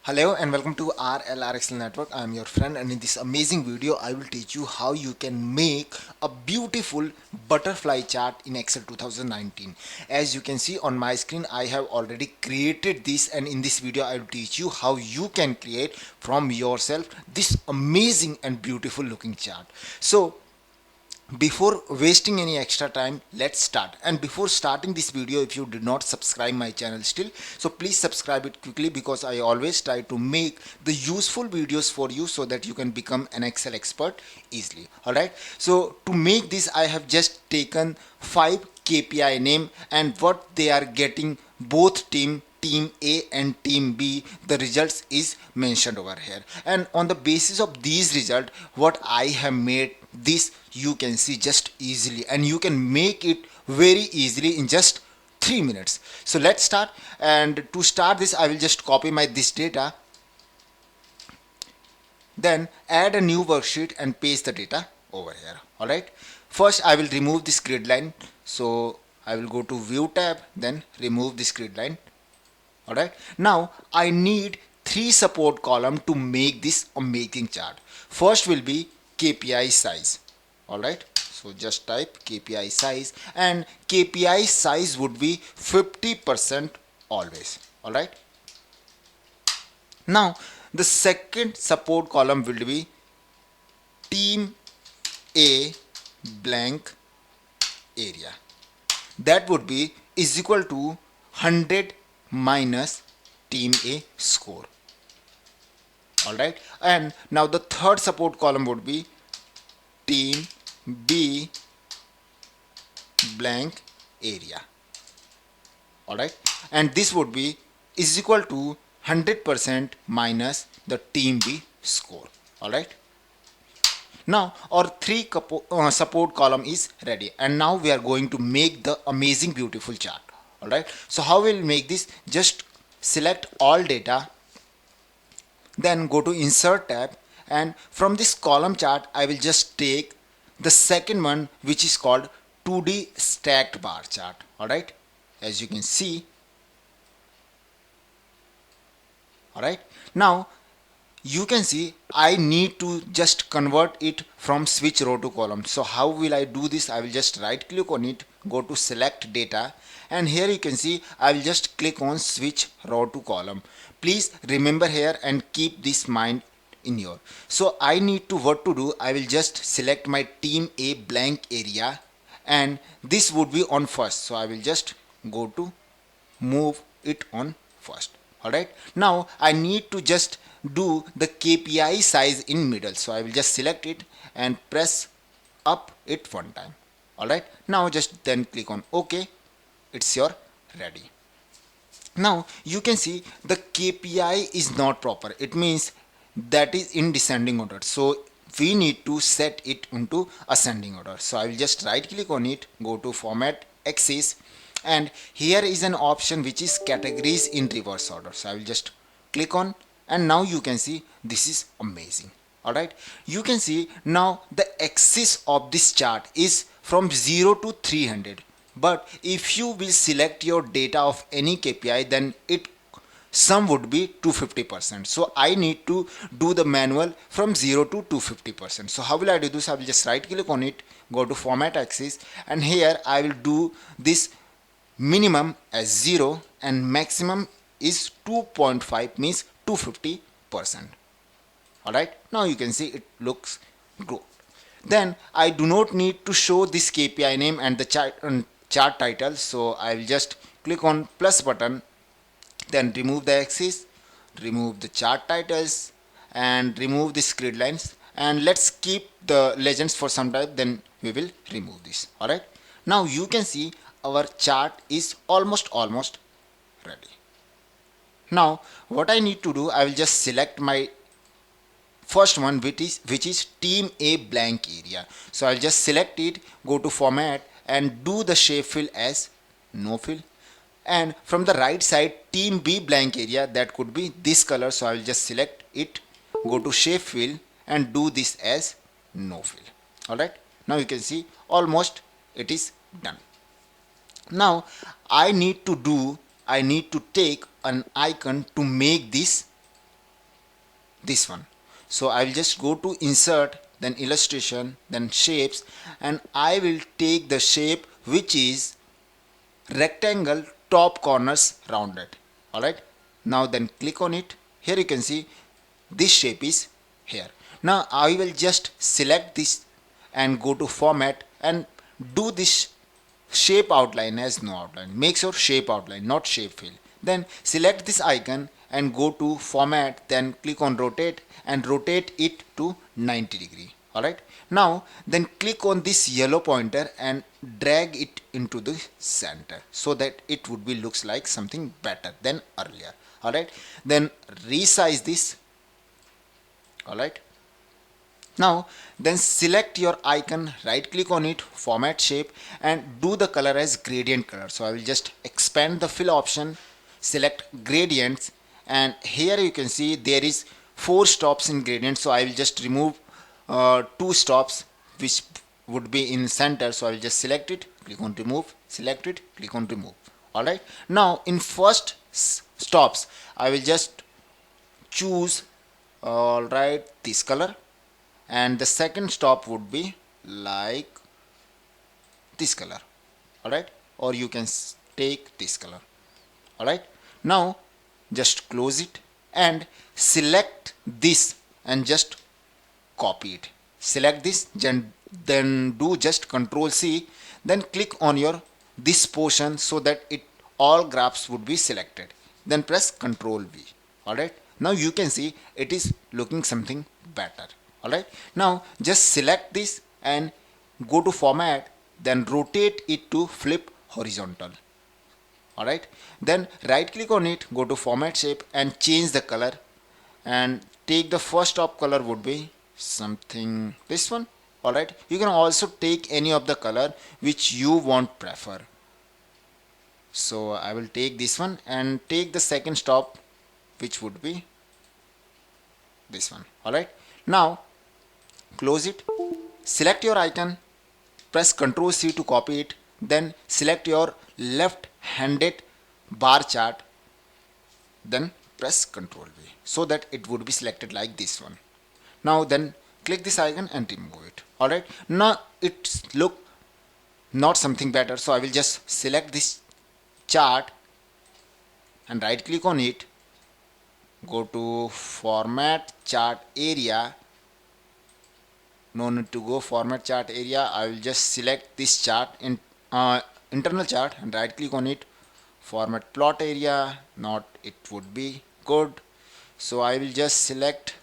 Hello and welcome to RLRXL Network. I am your friend, and in this amazing video I will teach you how you can make a beautiful butterfly chart in Excel 2019. As you can see on my screen, I have already created this, and in this video I will teach you how you can create from yourself this amazing and beautiful looking chart. So before wasting any extra time, let's start. And before starting this video, if you did not subscribe my channel still, so please subscribe it quickly, because I always try to make the useful videos for you so that you can become an Excel expert easily. Alright, so to make this I have just taken 5 KPI name, and what they are getting, both team A and team B, the results is mentioned over here, and on the basis of these results what I have made this, you can see just easily, and you can make it very easily in just 3 minutes. So let's start. And to start this, I will just copy my this data, then add a new worksheet and paste the data over here. Alright, first I will remove this grid line, so I will go to view tab, then remove this grid line. Alright, now I need 3 support column to make this amazing chart. First will be KPI size. Alright, so just type KPI size, and KPI size would be 50% always. Alright, now the second support column will be team A blank area, that would be is equal to 100 minus team A score. Alright, and now the third support column would be team B blank area. Alright, and this would be is equal to 100% minus the team B score. Alright, now our support column is ready, and now we are going to make the amazing beautiful chart. Alright, so how we'll make this? Just select all data, then go to insert tab, and from this column chart I will just take the second one, which is called 2D stacked bar chart. Alright, as you can see. Alright, now you can see I need to just convert it from switch row to column. So how will I do this? I will just right click on it, go to select data, and here you can see I will just click on switch row to column. Please remember here and keep this mind in your. So I need to what to do, I will just select my team A blank area, and this would be on first, so I will just go to move it on first. Alright, now I need to just do the KPI size in middle, so I will just select it and press up it one time. Alright, now just then click on OK. It's your ready. Now you can see the KPI is not proper, it means that is in descending order, so we need to set it into ascending order. So I will just right click on it, go to format axis, and here is an option which is categories in reverse order, so I will just click on, and now you can see this is amazing. Alright, you can see now the axis of this chart is from 0 to 300, but if you will select your data of any KPI, then it sum would be 250%. So I need to do the manual from 0 to 250%. So how will I do this? I will just right click on it, go to format axis, and here I will do this minimum as 0 and maximum is 2.5, means 250%. Alright, now you can see it looks good. Then I do not need to show this KPI name and the chart title, so I will just click on plus button, then remove the axis, remove the chart titles, and remove this grid lines, and let's keep the legends for some time, then we will remove this. Alright, now you can see our chart is almost ready. Now what I need to do, I will just select my first one, which is team A blank area. So I'll just select it, go to format, and do the shape fill as no fill, and from the right side team B blank area, that could be this color, so I will just select it, go to shape fill, and do this as no fill. Alright, now you can see almost it is done. Now I need to take an icon to make this this one. So I will just go to insert, then illustration, then shapes, and I will take the shape which is rectangle top corners rounded. Alright, now then click on it. Here you can see this shape is here. Now I will just select this and go to format and do this shape outline as no outline. Make sure shape outline, not shape fill. Then select this icon and go to format, then click on rotate and rotate it to 90 degree. Alright, now then click on this yellow pointer and drag it into the center so that it would be looks like something better than earlier. Alright, then resize this. Alright, now then select your icon, right click on it, format shape, and do the color as gradient color. So I will just expand the fill option, select gradients, and here you can see there is 4 stops in gradient. So I will just remove 2 stops which would be in center. So I will just select it, click on remove, select it, click on remove. Alright, now in first stops I will just choose alright this color, and the second stop would be like this color. Alright, or you can take this color. Alright, now just close it and select this and just copy it. Select this, then do just Ctrl C, then click on your this portion so that it all graphs would be selected, then press Ctrl V. Alright, now you can see it is looking something better. Alright, now just select this and go to format, then rotate it to flip horizontal. Alright, then right click on it, go to format shape and change the color, and take the first top color would be something this one. Alright, you can also take any of the color which you want prefer. So I will take this one and take the second stop which would be this one. Alright, now close it, select your icon, press Ctrl C to copy it, then select your left handed bar chart, then press Ctrl V so that it would be selected like this one. Now then click this icon and remove it. Alright, now it's look not something better, so I will just select this chart and right click on it, go to format chart area. No need to go format chart area, I will just select this chart in internal chart and right click on it, format plot area, not it would be good. So I will just select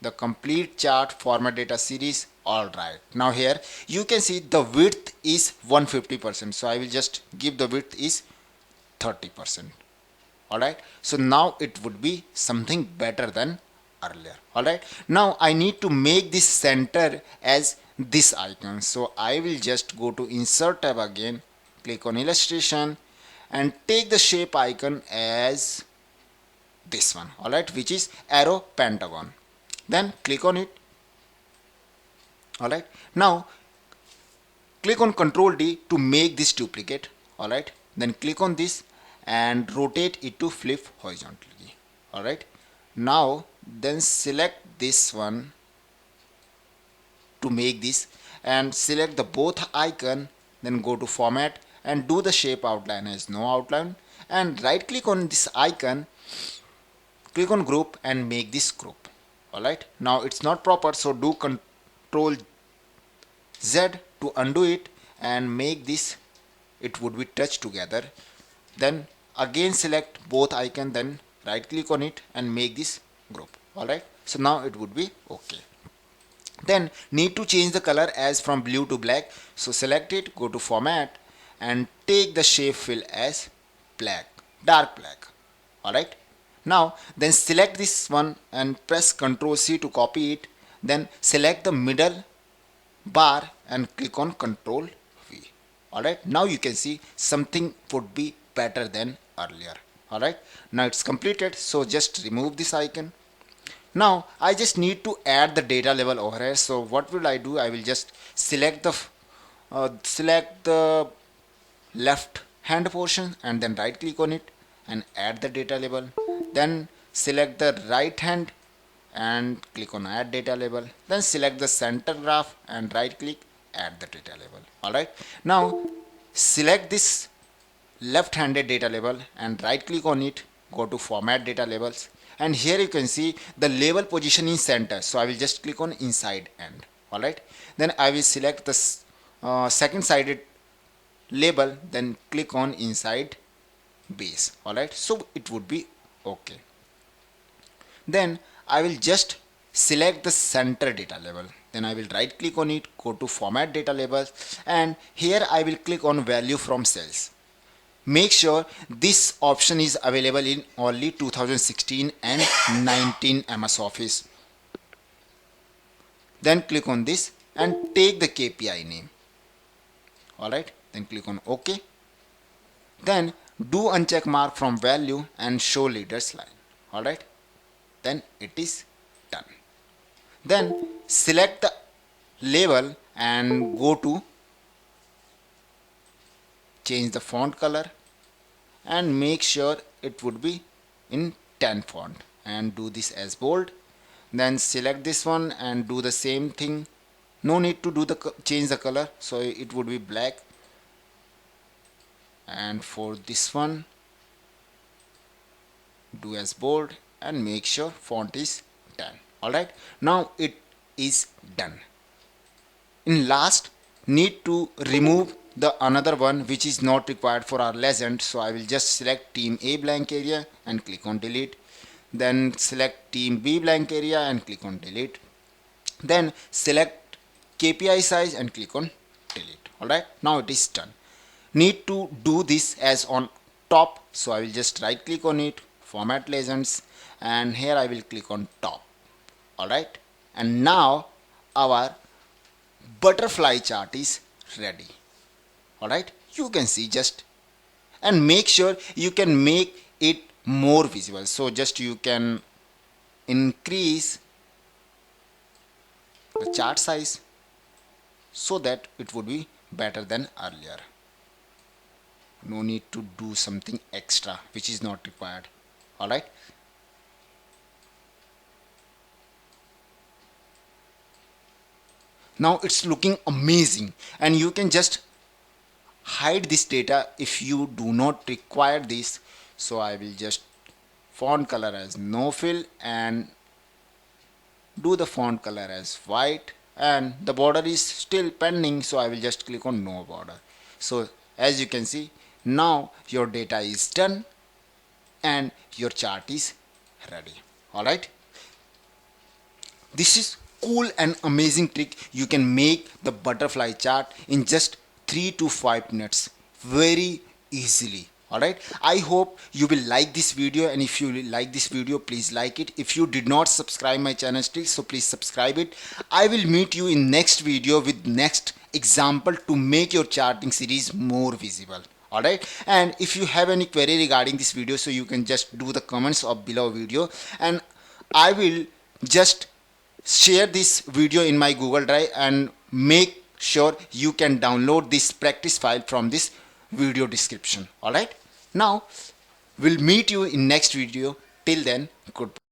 the complete chart format data series. Alright, now here you can see the width is 150%, so I will just give the width is 30%. Alright, so now it would be something better than earlier. Alright, now I need to make this center as this icon, so I will just go to insert tab again, click on illustration and take the shape icon as this one. Alright, which is arrow pentagon, then click on it. Alright, now click on Ctrl D to make this duplicate. Alright, then click on this and rotate it to flip horizontally. Alright, now then select this one to make this and select the both icon, then go to format and do the shape outline as no outline, and right click on this icon, click on group and make this group. Alright, now it's not proper, so do Ctrl Z to undo it and make this, it would be touch together. Then again select both icon, then right click on it and make this group. Alright, so now it would be okay. Then need to change the color as from blue to black, so select it, go to format and take the shape fill as black, dark black. Alright, now then select this one and press Ctrl C to copy it, then select the middle bar and click on Ctrl V. Alright, now you can see something would be better than earlier. Alright, now it's completed, so just remove this icon. Now I just need to add the data level over here, so what will I do? I will just select the left hand portion and then right click on it and add the data level, then select the right hand and click on add data label, then select the center graph and right click, add the data label. Alright, now select this left handed data label and right click on it, go to format data labels, and here you can see the label position in center, so I will just click on inside end. Alright, then I will select the second sided label, then click on inside base. Alright, so it would be okay. Then I will just select the center data label, then I will right click on it, go to format data labels, and here I will click on value from cells. Make sure this option is available in only 2016 and 19 MS Office. Then click on this and take the KPI name. Alright, then click on OK. Then do uncheck mark from value and show leaders line. Alright, then it is done. Then select the label and go to change the font color and make sure it would be in 10 font and do this as bold. Then select this one and do the same thing. No need to do the change the color, so it would be black. And for this one, do as bold and make sure font is 10. Alright, now it is done. In last, need to remove the another one which is not required for our legend, so I will just select team A blank area and click on delete. Then select team B blank area and click on delete. Then select KPI size and click on delete. Alright, now it is done. Need to do this as on top, so I will just right click on it, format legends, and here I will click on top. Alright, and now our butterfly chart is ready. Alright, you can see just, and make sure you can make it more visible, so just you can increase the chart size so that it would be better than earlier. No need to do something extra which is not required. Alright, now it's looking amazing, and you can just hide this data if you do not require this. So I will just font color as no fill and do the font color as white, and the border is still pending, so I will just click on no border. So as you can see, now your data is done and your chart is ready. Alright, this is cool and amazing trick. You can make the butterfly chart in just 3 to 5 minutes very easily. Alright, I hope you will like this video, and if you like this video, please like it. If you did not subscribe my channel still, so please subscribe it. I will meet you in next video with next example to make your charting series more visible. Alright, and if you have any query regarding this video, so you can just do the comments of below video, and I will just share this video in my Google Drive and make sure you can download this practice file from this video description. Alright, now we'll meet you in next video. Till then, goodbye.